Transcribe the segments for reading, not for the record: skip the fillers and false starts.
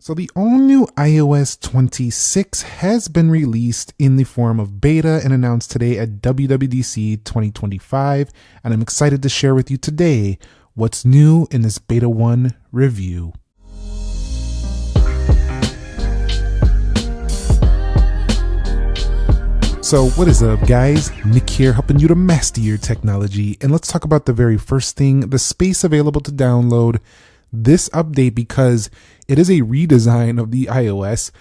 So the all-new iOS 26 has been released in the form of beta and announced today at WWDC 2025, and I'm excited to share with you today what's new in this Beta 1 review. So what is up, guys? Nick here, helping you to master your technology, and let's talk about the very first thing, the space available to download this update, because it is a redesign of the iOS.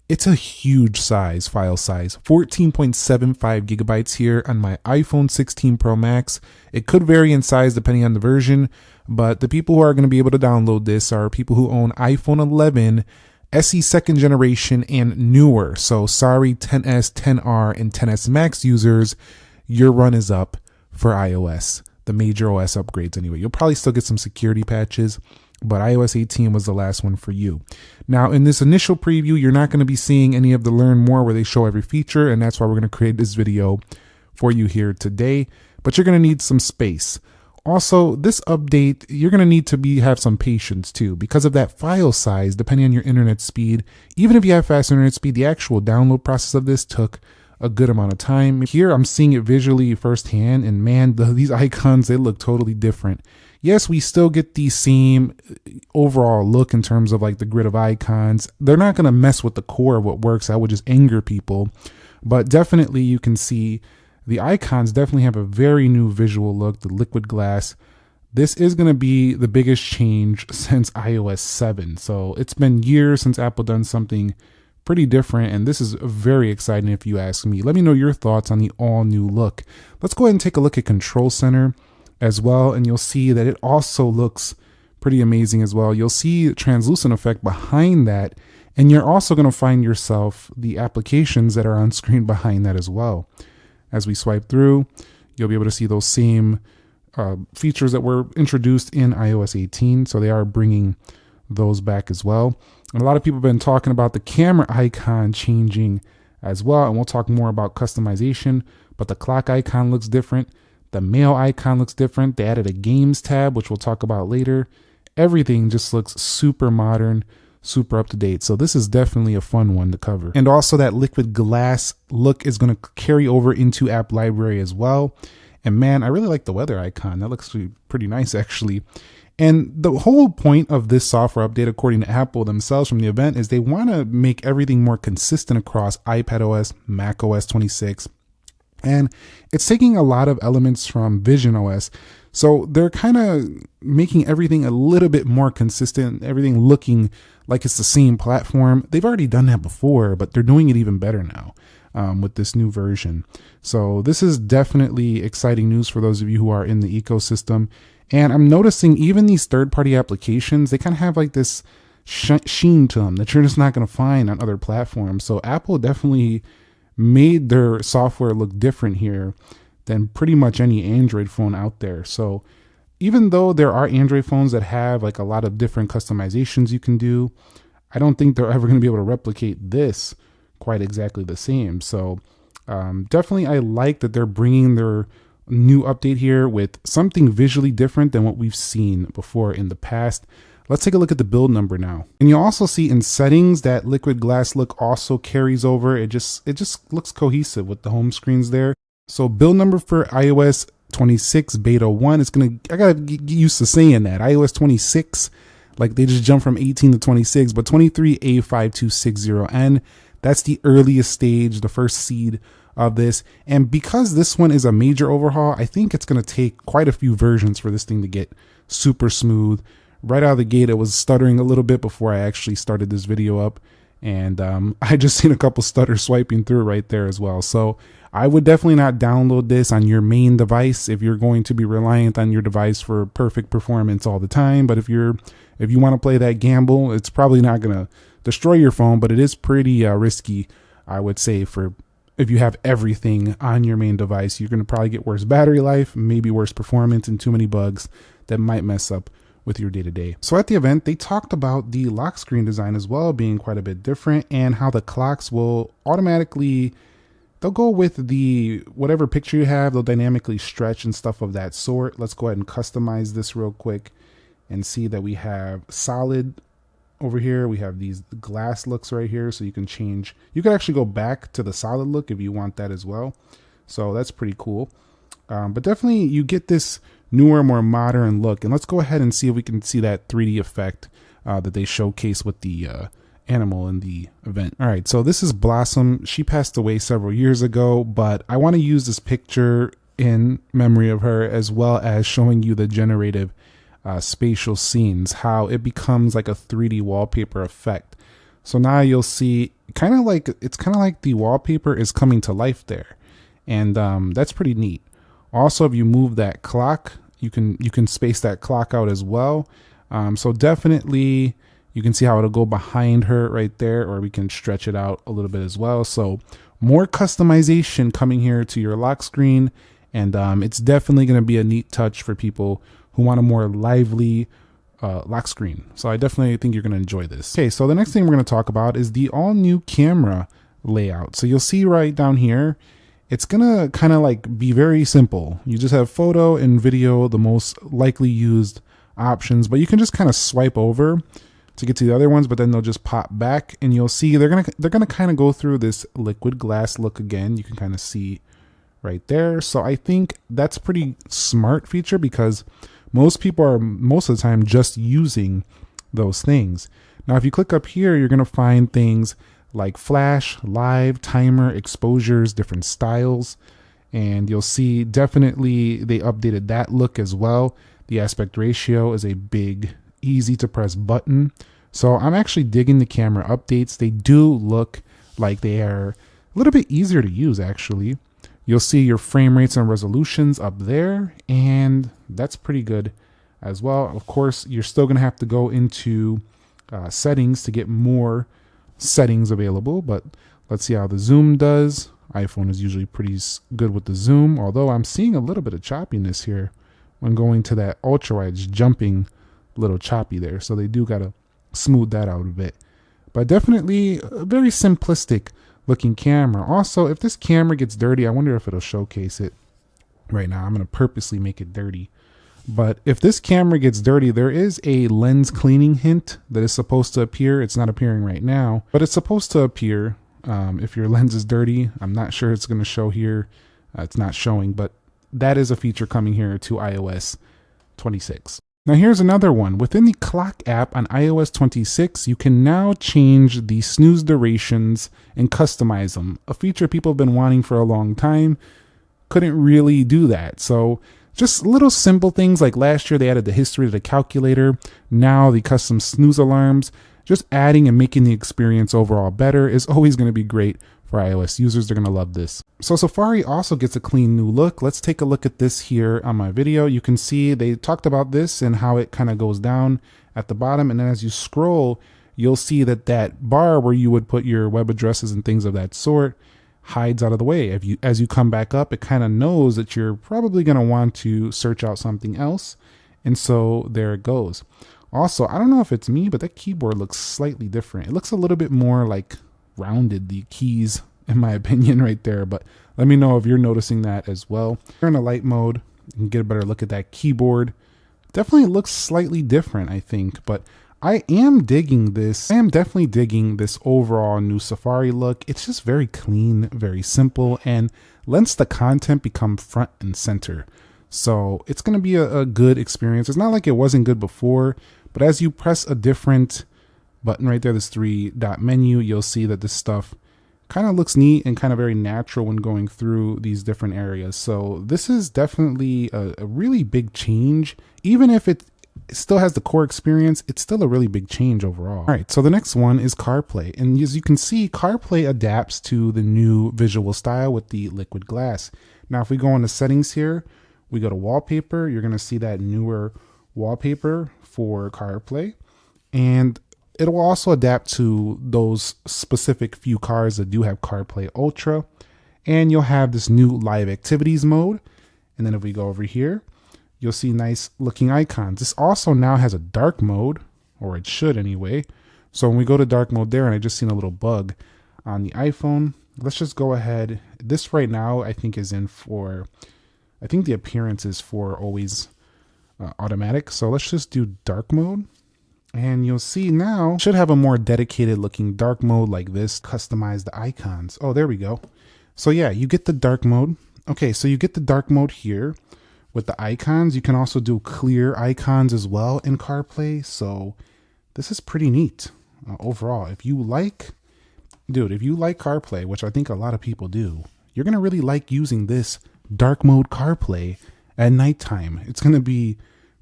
It's a huge file size, 14.75 gigabytes here on my iPhone 16 Pro Max. It could vary in size depending on the version, but the people who are going to be able to download this are people who own iPhone 11, SE second generation, and newer. So sorry, 10s, 10R, and 10s Max users, your run is up for iOS, the major OS upgrades anyway. You'll probably still get some security patches, but iOS 18 was the last one for you. Now, in this initial preview, you're not going to be seeing any of the Learn More where they show every feature, and that's why we're going to create this video for you here today. But you're going to need some space. Also, this update, you're going to need to have some patience too, because of that file size, depending on your internet speed. Even if you have fast internet speed, the actual download process of this took a good amount of time. Here, I'm seeing it visually firsthand, and man, these icons, they look totally different. Yes, we still get the same overall look in terms of like the grid of icons. They're not going to mess with the core of what works. That would just anger people. But definitely you can see the icons definitely have a very new visual look, the liquid glass. This is going to be the biggest change since iOS 7. So it's been years since Apple done something pretty different, and this is very exciting if you ask me. Let me know your thoughts on the all new look. Let's go ahead and take a look at Control Center as well, and you'll see that it also looks pretty amazing as well. You'll see a translucent effect behind that, and you're also going to find yourself the applications that are on screen behind that as well. As we swipe through, you'll be able to see those same features that were introduced in iOS 18, so they are bringing those back as well. And a lot of people have been talking about the camera icon changing as well, and we'll talk more about customization, but the clock icon looks different. The mail icon looks different. They added a games tab, which we'll talk about later. Everything just looks super modern, super up to date. So this is definitely a fun one to cover. And also that liquid glass look is going to carry over into App Library as well. And man, I really like the weather icon. That looks pretty nice actually. And the whole point of this software update, according to Apple themselves from the event, is they want to make everything more consistent across iPadOS, macOS 26, and it's taking a lot of elements from Vision OS. So they're kind of making everything a little bit more consistent, everything looking like it's the same platform. They've already done that before, but they're doing it even better now with this new version. So this is definitely exciting news for those of you who are in the ecosystem. And I'm noticing even these third-party applications, they kind of have like this sheen to them that you're just not going to find on other platforms. So Apple definitely made their software look different here than pretty much any Android phone out there. So even though there are Android phones that have like a lot of different customizations you can do, I don't think they're ever going to be able to replicate this quite exactly the same. So definitely I like that they're bringing their new update here with something visually different than what we've seen before in the past. Let's take a look at the build number now. And you'll also see in settings that liquid glass look also carries over. It just looks cohesive with the home screens there. So build number for iOS 26 beta 1 is I gotta get used to saying that. iOS 26, like they just jumped from 18 to 26, but 23A5260N, that's the earliest stage, the first seed of this. And because this one is a major overhaul, I think it's gonna take quite a few versions for this thing to get super smooth. Right out of the gate, it was stuttering a little bit before I actually started this video up. And I just seen a couple stutters swiping through right there as well. So I would definitely not download this on your main device if you're going to be reliant on your device for perfect performance all the time. But if you want to play that gamble, it's probably not going to destroy your phone, but it is pretty risky, I would say, for if you have everything on your main device. You're going to probably get worse battery life, maybe worse performance, and too many bugs that might mess up with your day-to-day. So at the event, they talked about the lock screen design as well being quite a bit different, and how the clocks will automatically, they'll go with the whatever picture you have, they'll dynamically stretch and stuff of that sort. Let's go ahead and customize this real quick and see that we have solid over here we have these glass looks right here, so you can change. You can actually go back to the solid look if you want that as well. So that's pretty cool. But definitely you get this newer, more modern look. And let's go ahead and see if we can see that 3D effect that they showcase with the animal in the event. All right, so this is Blossom. She passed away several years ago, but I want to use this picture in memory of her, as well as showing you the generative spatial scenes, how it becomes like a 3D wallpaper effect. So now you'll see it's kind of like the wallpaper is coming to life there. And that's pretty neat. Also, if you move that clock, you can space that clock out as well. So definitely you can see how it'll go behind her right there, or we can stretch it out a little bit as well. So more customization coming here to your lock screen. And it's definitely going to be a neat touch for people who want a more lively lock screen. So I definitely think you're going to enjoy this. Okay, so the next thing we're going to talk about is the all new camera layout. So you'll see right down here, it's gonna kind of like be very simple. You just have photo and video, the most likely used options, but you can just kind of swipe over to get to the other ones, but then they'll just pop back, and you'll see they're gonna kind of go through this liquid glass look again. You can kind of see right there. So I think that's a pretty smart feature, because most people are most of the time just using those things. Now, if you click up here, you're gonna find things like flash, live, timer, exposures, different styles. And you'll see definitely they updated that look as well. The aspect ratio is a big, easy to press button. So I'm actually digging the camera updates. They do look like they are a little bit easier to use actually. You'll see your frame rates and resolutions up there, and that's pretty good as well. Of course, you're still gonna have to go into settings to get more settings available, but let's see how the zoom does. iPhone is usually pretty good with the zoom, although I'm seeing a little bit of choppiness here when going to that ultra wide. It's jumping a little choppy there, so they do gotta smooth that out a bit. But definitely a very simplistic looking camera. Also, if this camera gets dirty, I wonder if it'll showcase it right now. I'm gonna purposely make it dirty. But if this camera gets dirty, there is a lens cleaning hint that is supposed to appear. It's not appearing right now, but it's supposed to appear if your lens is dirty. I'm not sure it's going to show here. It's not showing, but that is a feature coming here to iOS 26. Now here's another one. Within the clock app on iOS 26, you can now change the snooze durations and customize them. A feature people have been wanting for a long time. Couldn't really do that. So just little simple things like last year they added the history to the calculator, now the custom snooze alarms. Just adding and making the experience overall better is always going to be great for iOS users. They're going to love this. So Safari also gets a clean new look. Let's take a look at this here on my video. You can see they talked about this and how it kind of goes down at the bottom, and then as you scroll, you'll see that that bar where you would put your web addresses and things of that sort hides out of the way. As you come back up, it kind of knows that you're probably going to want to search out something else, and so there it goes. Also, I don't know if it's me, but that keyboard looks slightly different. It looks a little bit more like rounded, the keys, in my opinion, right there. But let me know if you're noticing that as well. You're in a light mode, you can get a better look at that keyboard. Definitely looks slightly different, I think, but I am digging this. I am definitely digging this overall new Safari look. It's just very clean, very simple, and lets the content become front and center. So it's going to be a good experience. It's not like it wasn't good before, but as you press a different button right there, this 3-dot menu, you'll see that this stuff kind of looks neat and kind of very natural when going through these different areas. So this is definitely a really big change. Even if it still has the core experience, it's still a really big change overall. All right, so the next one is CarPlay. And as you can see, CarPlay adapts to the new visual style with the liquid glass. Now, if we go into settings here, we go to wallpaper, you're going to see that newer wallpaper for CarPlay. And it will also adapt to those specific few cars that do have CarPlay Ultra. And you'll have this new live activities mode. And then if we go over here, you'll see nice looking icons. This also now has a dark mode, or it should anyway. So when we go to dark mode there, and I just seen a little bug on the iPhone, let's just go ahead. This right now I think is in for, I think the appearance is for always automatic. So let's just do dark mode. And you'll see now should have a more dedicated looking dark mode like this. Customize the icons. Oh, there we go. So yeah, you get the dark mode. Okay, so you get the dark mode here with the icons. You can also do clear icons as well in CarPlay. So this is pretty neat overall. If you like, dude, if you like CarPlay, which I think a lot of people do, you're going to really like using this dark mode CarPlay at nighttime. It's going to be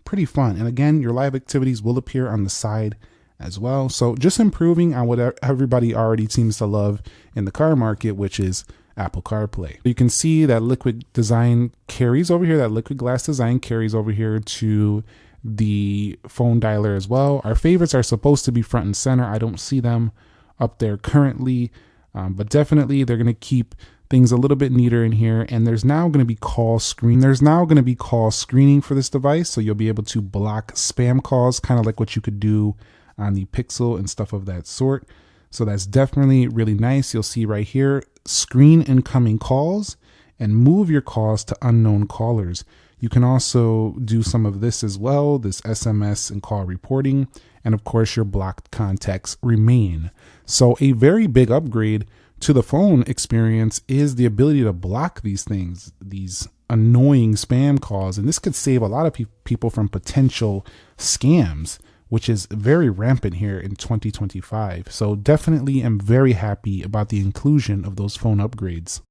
pretty fun. And again, your live activities will appear on the side as well. So just improving on what everybody already seems to love in the car market, which is Apple CarPlay. You can see that liquid design carries over here, that liquid glass design carries over here to the phone dialer as well. Our favorites are supposed to be front and center. I don't see them up there currently, but definitely they're going to keep things a little bit neater in here. And there's now going to be call screen. There's now going to be call screening for this device. So you'll be able to block spam calls, kind of like what you could do on the Pixel and stuff of that sort. So that's definitely really nice. You'll see right here, screen incoming calls and move your calls to unknown callers. You can also do some of this as well, this SMS and call reporting. And of course, your blocked contacts remain. So a very big upgrade to the phone experience is the ability to block these things, these annoying spam calls. And this could save a lot of people from potential scams, which is very rampant here in 2025. So definitely am very happy about the inclusion of those phone upgrades.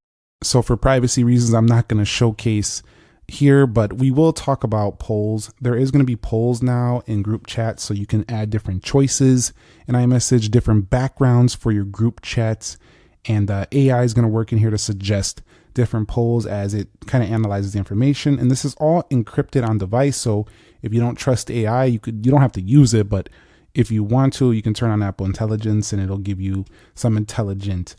So for privacy reasons, I'm not going to showcase here, but we will talk about polls. There is going to be polls now in group chats, so you can add different choices in iMessage, different backgrounds for your group chats. And AI is going to work in here to suggest different polls as it kind of analyzes the information. And this is all encrypted on device. So if you don't trust AI, you don't have to use it. But if you want to, you can turn on Apple Intelligence and it'll give you some intelligent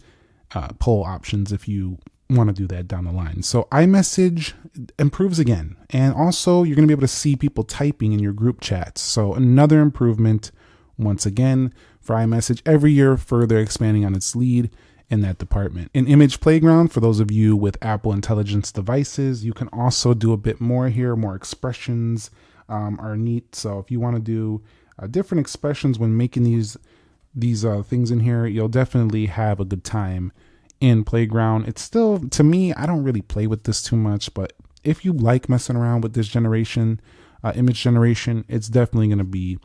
poll options if you want to do that down the line. So iMessage improves again. And also you're going to be able to see people typing in your group chats. So another improvement once again for iMessage, every year further expanding on its lead in that department. In Image Playground, for those of you with Apple Intelligence devices, you can also do a bit more here. More expressions are neat. So if you want to do different expressions when making these things in here, you'll definitely have a good time in Playground. It's still, to me, I don't really play with this too much, but if you like messing around with this generation, image generation, it's definitely going to be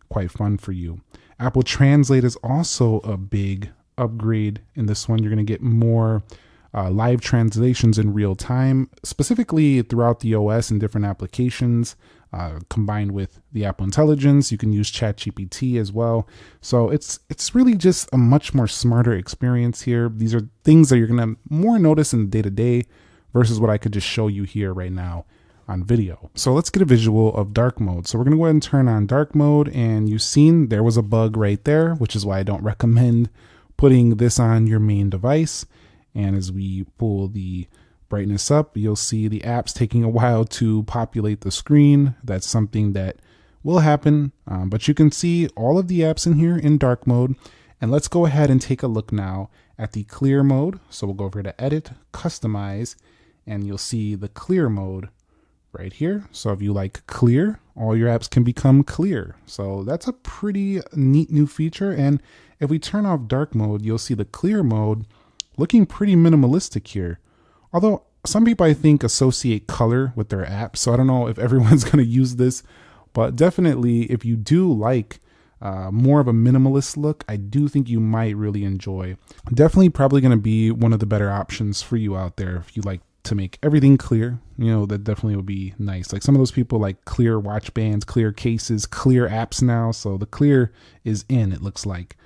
quite fun for you. Apple Translate is also a big upgrade in this one. You're going to get more live translations in real time, specifically throughout the OS and different applications, combined with the Apple Intelligence. You can use ChatGPT as well. So it's really just a much more smarter experience here. These are things that you're going to more notice in the day-to-day versus what I could just show you here right now on video. So let's get a visual of dark mode. So we're going to go ahead and turn on dark mode, and you've seen there was a bug right there, which is why I don't recommend putting this on your main device. And as we pull the brightness up, you'll see the apps taking a while to populate the screen. That's something that will happen, but you can see all of the apps in here in dark mode. And let's go ahead and take a look now at the clear mode. So we'll go over to edit, customize, and you'll see the clear mode right here. So if you like clear, all your apps can become clear. So that's a pretty neat new feature. And if we turn off dark mode, you'll see the clear mode looking pretty minimalistic here. Although some people, I think, associate color with their app. So I don't know if everyone's going to use this, but definitely if you do like more of a minimalist look, I do think you might really enjoy. Definitely probably going to be one of the better options for you out there if you like to make everything clear. You know, that definitely would be nice. Like some of those people like clear watch bands, clear cases, clear apps now. So the clear is in, it looks like.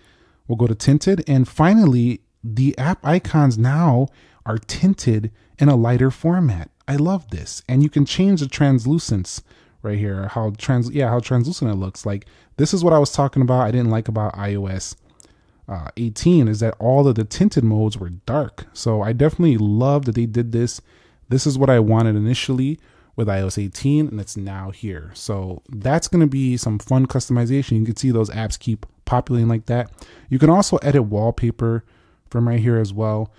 We'll go to tinted, and finally the app icons now are tinted in a lighter format. I love this. And you can change the translucence right here, how translucent it looks. Like this is what I was talking about. I didn't like about iOS 18 is that all of the tinted modes were dark. So I definitely love that they did this. This is what I wanted initially with iOS 18, and it's now here. So that's going to be some fun customization. You can see those apps keep populating like that. You can also edit wallpaper from right here as well.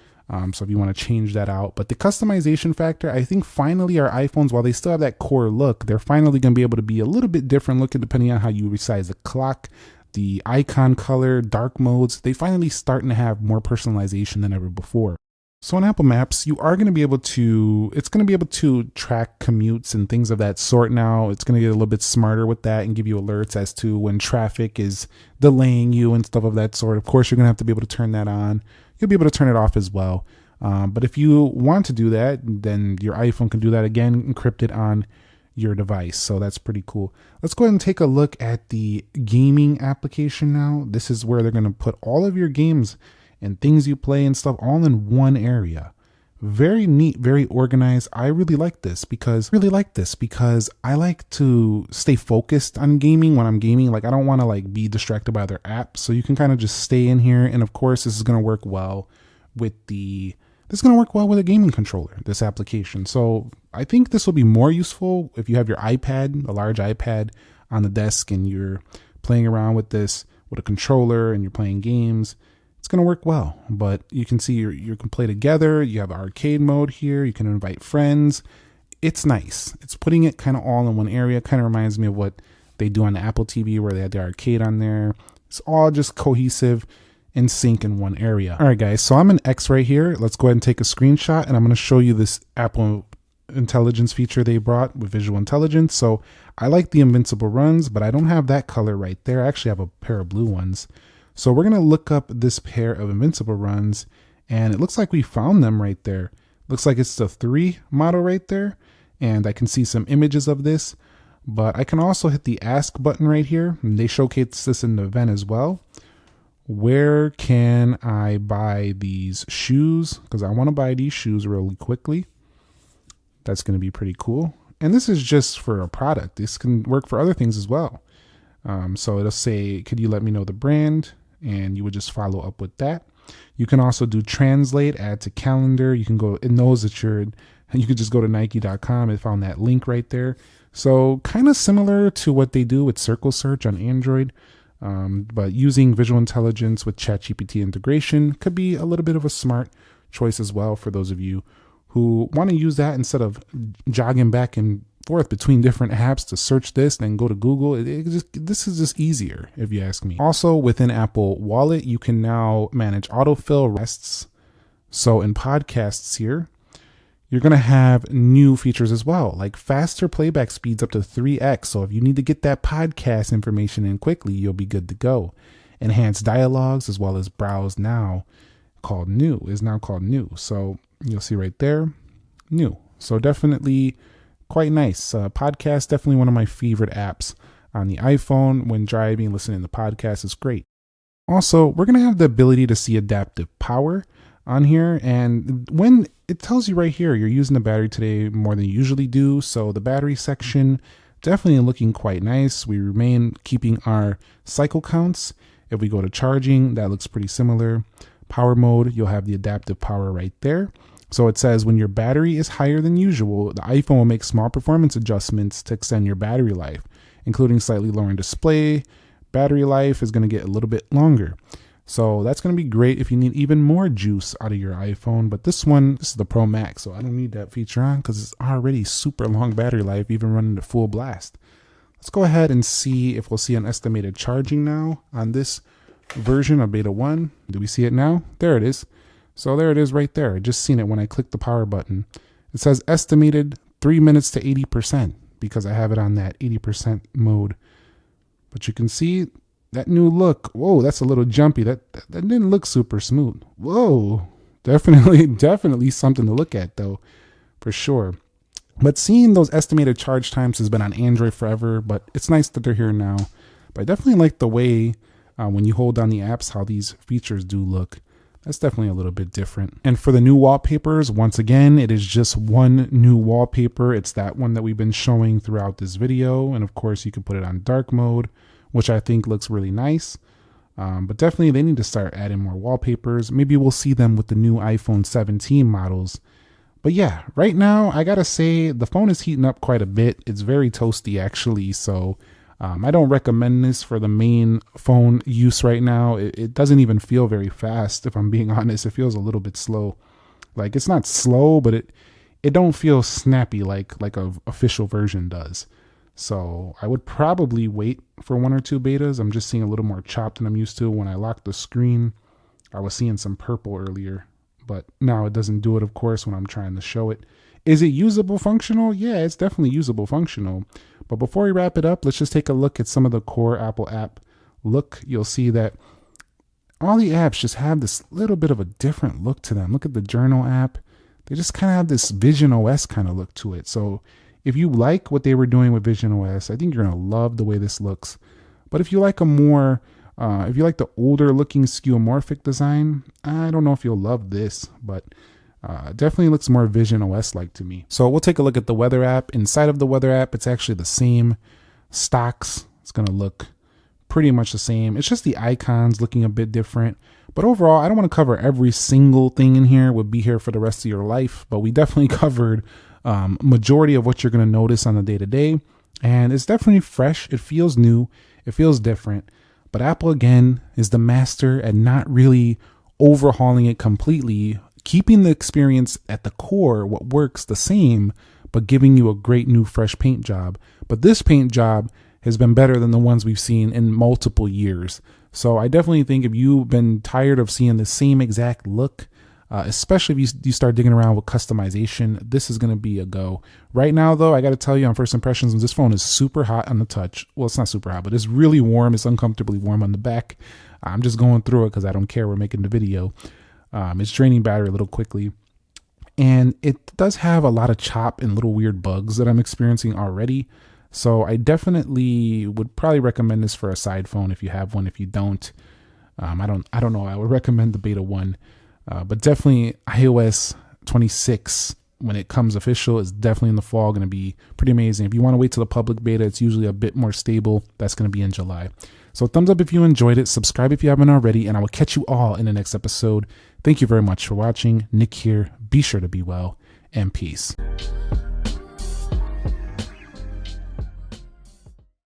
So if you want to change that out, but the customization factor, I think finally our iPhones, while they still have that core look, they're finally going to be able to be a little bit different looking depending on how you resize the clock, the icon color, dark modes. They finally starting to have more personalization than ever before. So on Apple Maps, you are going to be able to, it's going to be able to track commutes and things of that sort now. It's going to get a little bit smarter with that and give you alerts as to when traffic is delaying you and stuff of that sort. Of course, you're going to have to be able to turn that on. You'll be able to turn it off as well. But if you want to do that, then your iPhone can do that again, encrypted on your device. So that's pretty cool. Let's go ahead and take a look at the gaming application now. This is where they're going to put all of your games and things you play and stuff all in one area. Very neat, very organized. I really like this because I like to stay focused on gaming when I'm gaming. Like I don't want to like be distracted by other apps. So you can kind of just stay in here. And of course, this is going to work well with a gaming controller, this application. So I think this will be more useful if you have your iPad, a large iPad on the desk, and you're playing around with this with a controller and you're playing games. It's going to work well, but you can see you can play together. You have arcade mode here. You can invite friends. It's nice. It's putting it kind of all in one area. Kind of reminds me of what they do on the Apple TV where they had the arcade on there. It's all just cohesive and sync in one area. All right, guys. So I'm an X right here. Let's go ahead and take a screenshot, and I'm going to show you this Apple Intelligence feature they brought with visual intelligence. So I like the invincible runs, but I don't have that color right there. I actually have a pair of blue ones. So we're going to look up this pair of invincible runs, and it looks like we found them right there. Looks like it's the 3 model right there, and I can see some images of this, but I can also hit the ask button right here, and they showcase this in the event as well. Where can I buy these shoes? Because I want to buy these shoes really quickly. That's going to be pretty cool. And this is just for a product. This can work for other things as well. So it'll say, could you let me know the brand? And you would just follow up with that. You can also do translate, add to calendar. You can go, it knows that you could just go to Nike.com and found that link right there. So kind of similar to what they do with circle search on Android. But using visual intelligence with ChatGPT integration could be a little bit of a smart choice as well for those of you who want to use that instead of jogging back and forth between different apps to search this, then go to Google. This is just easier, if you ask me. Also, within Apple Wallet, you can now manage autofill rests. So in podcasts here, you're going to have new features as well, like faster playback speeds up to 3x. So if you need to get that podcast information in quickly, you'll be good to go. Enhanced dialogues, as well as browse now, is now called new. So you'll see right there, new. So definitely quite nice. Podcast, definitely one of my favorite apps on the iPhone. When driving, listening to podcasts is great. Also, we're going to have the ability to see adaptive power on here. And when it tells you right here, you're using the battery today more than you usually do. So the battery section, definitely looking quite nice. We remain keeping our cycle counts. If we go to charging, that looks pretty similar. Power mode, you'll have the adaptive power right there. So it says when your battery is higher than usual, the iPhone will make small performance adjustments to extend your battery life, including slightly lowering display. Battery life is going to get a little bit longer. So that's going to be great if you need even more juice out of your iPhone. But this is the Pro Max, so I don't need that feature on because it's already super long battery life, even running at full blast. Let's go ahead and see if we'll see an estimated charging now on this version of Beta 1. Do we see it now? There it is. So there it is right there. I just seen it when I clicked the power button. It says estimated 3 minutes to 80% because I have it on that 80% mode. But you can see that new look. Whoa, that's a little jumpy. That didn't look super smooth. Whoa, definitely something to look at though, for sure. But seeing those estimated charge times has been on Android forever, but it's nice that they're here now. But I definitely like the way when you hold down the apps, how these features do look. That's definitely a little bit different. And for the new wallpapers, once again, it is just one new wallpaper. It's that one that we've been showing throughout this video. And of course, you can put it on dark mode, which I think looks really nice. But definitely they need to start adding more wallpapers. Maybe we'll see them with the new iPhone 17 models. But yeah, right now, I gotta say the phone is heating up quite a bit. It's very toasty actually. So I don't recommend this for the main phone use right now. It doesn't even feel very fast, if I'm being honest. It feels a little bit slow. Like, it's not slow, but it don't feel snappy like a official version does. So I would probably wait for 1 or 2 betas. I'm just seeing a little more chopped than I'm used to. When I locked the screen, I was seeing some purple earlier, but now it doesn't do it, of course, when I'm trying to show it. Is it usable functional? Yeah, it's definitely usable functional. But before we wrap it up, let's just take a look at some of the core Apple app. Look, you'll see that all the apps just have this little bit of a different look to them. Look at the Journal app. They just kind of have this Vision OS kind of look to it. So if you like what they were doing with Vision OS, I think you're going to love the way this looks. But if you like if you like the older looking skeuomorphic design, I don't know if you'll love this, but definitely looks more Vision OS like to me. So we'll take a look at the weather app. Inside of the weather app, it's actually the same stocks. It's going to look pretty much the same. It's just the icons looking a bit different. But overall, I don't want to cover every single thing in here. We'll be here for the rest of your life, but we definitely covered majority of what you're going to notice on the day-to-day. And it's definitely fresh. It feels new. It feels different. But Apple, again, is the master at not really overhauling it completely, keeping the experience at the core, what works the same, but giving you a great new fresh paint job. But this paint job has been better than the ones we've seen in multiple years. So I definitely think if you've been tired of seeing the same exact look, especially if you start digging around with customization, this is going to be a go. Right now, though, I got to tell you on first impressions, this phone is super hot on the touch. Well, it's not super hot, but it's really warm. It's uncomfortably warm on the back. I'm just going through it because I don't care. We're making the video. It's draining battery a little quickly. And it does have a lot of chop and little weird bugs that I'm experiencing already. So I definitely would probably recommend this for a side phone if you have one. If you don't, I don't know. I would recommend the beta 1, but definitely iOS 26 when it comes official is definitely in the fall going to be pretty amazing. If you want to wait till the public beta, it's usually a bit more stable. That's going to be in July. So thumbs up if you enjoyed it. Subscribe if you haven't already, and I will catch you all in the next episode. Thank you very much for watching. Nick here. Be sure to be well, and peace.